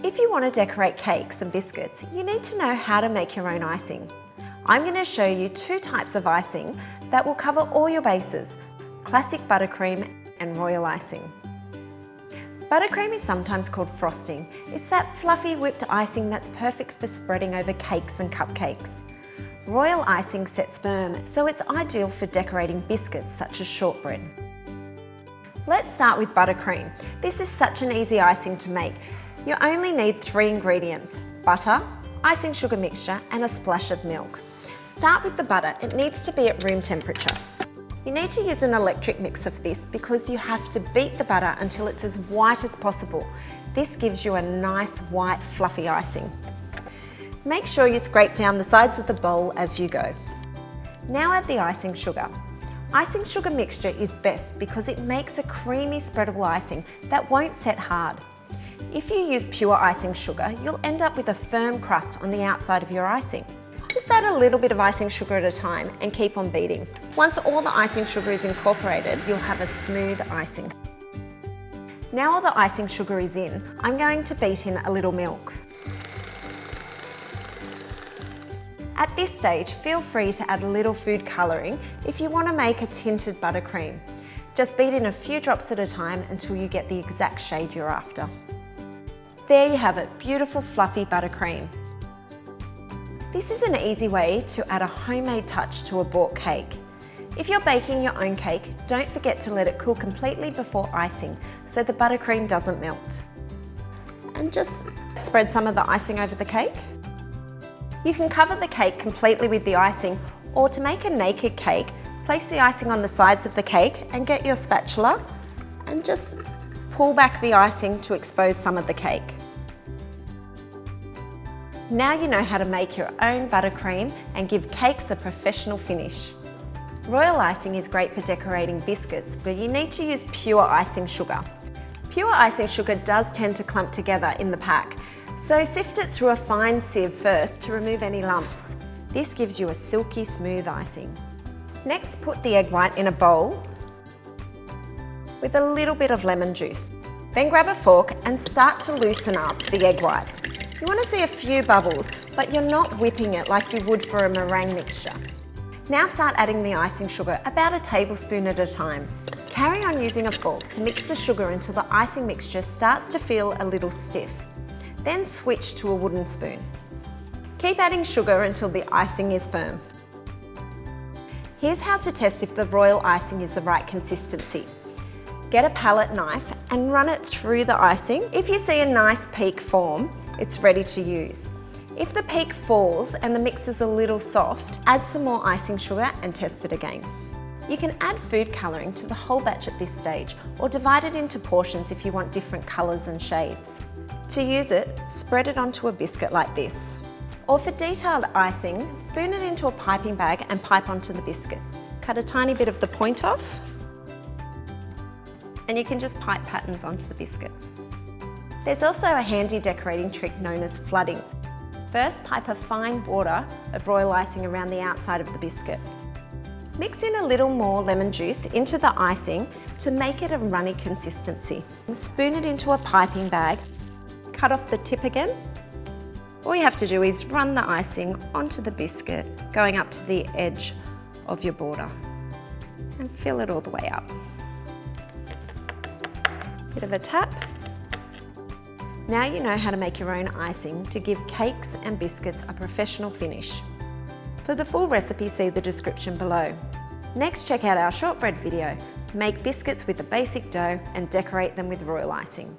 If you want to decorate cakes and biscuits, you need to know how to make your own icing. I'm going to show you 2 types of icing that will cover all your bases: classic buttercream and royal icing. Buttercream is sometimes called frosting. It's that fluffy whipped icing that's perfect for spreading over cakes and cupcakes. Royal icing sets firm, so it's ideal for decorating biscuits such as shortbread. Let's start with buttercream. This is such an easy icing to make. You only need 3 ingredients: butter, icing sugar mixture, and a splash of milk. Start with the butter. It needs to be at room temperature. You need to use an electric mixer for this because you have to beat the butter until it's as white as possible. This gives you a nice white fluffy icing. Make sure you scrape down the sides of the bowl as you go. Now add the icing sugar. Icing sugar mixture is best because it makes a creamy spreadable icing that won't set hard. If you use pure icing sugar, you'll end up with a firm crust on the outside of your icing. Just add a little bit of icing sugar at a time and keep on beating. Once all the icing sugar is incorporated, you'll have a smooth icing. Now all the icing sugar is in, I'm going to beat in a little milk. At this stage, feel free to add a little food colouring if you want to make a tinted buttercream. Just beat in a few drops at a time until you get the exact shade you're after. There you have it, beautiful fluffy buttercream. This is an easy way to add a homemade touch to a bought cake. If you're baking your own cake, don't forget to let it cool completely before icing so the buttercream doesn't melt. And just spread some of the icing over the cake. You can cover the cake completely with the icing, or to make a naked cake, place the icing on the sides of the cake and get your spatula and just pull back the icing to expose some of the cake. Now you know how to make your own buttercream and give cakes a professional finish. Royal icing is great for decorating biscuits, but you need to use pure icing sugar. Pure icing sugar does tend to clump together in the pack, so sift it through a fine sieve first to remove any lumps. This gives you a silky smooth icing. Next, put the egg white in a bowl with a little bit of lemon juice. Then grab a fork and start to loosen up the egg white. You want to see a few bubbles, but you're not whipping it like you would for a meringue mixture. Now start adding the icing sugar, about a tablespoon at a time. Carry on using a fork to mix the sugar until the icing mixture starts to feel a little stiff. Then switch to a wooden spoon. Keep adding sugar until the icing is firm. Here's how to test if the royal icing is the right consistency. Get a palette knife and run it through the icing. If you see a nice peak form, it's ready to use. If the peak falls and the mix is a little soft, add some more icing sugar and test it again. You can add food colouring to the whole batch at this stage, or divide it into portions if you want different colours and shades. To use it, spread it onto a biscuit like this. Or for detailed icing, spoon it into a piping bag and pipe onto the biscuits. Cut a tiny bit of the point off, and you can just pipe patterns onto the biscuit. There's also a handy decorating trick known as flooding. First, pipe a fine border of royal icing around the outside of the biscuit. Mix in a little more lemon juice into the icing to make it a runny consistency. And spoon it into a piping bag, cut off the tip again. All you have to do is run the icing onto the biscuit, going up to the edge of your border, and fill it all the way up. Bit of a tap. Now you know how to make your own icing to give cakes and biscuits a professional finish. For the full recipe, see the description below. Next, check out our shortbread video. Make biscuits with the basic dough and decorate them with royal icing.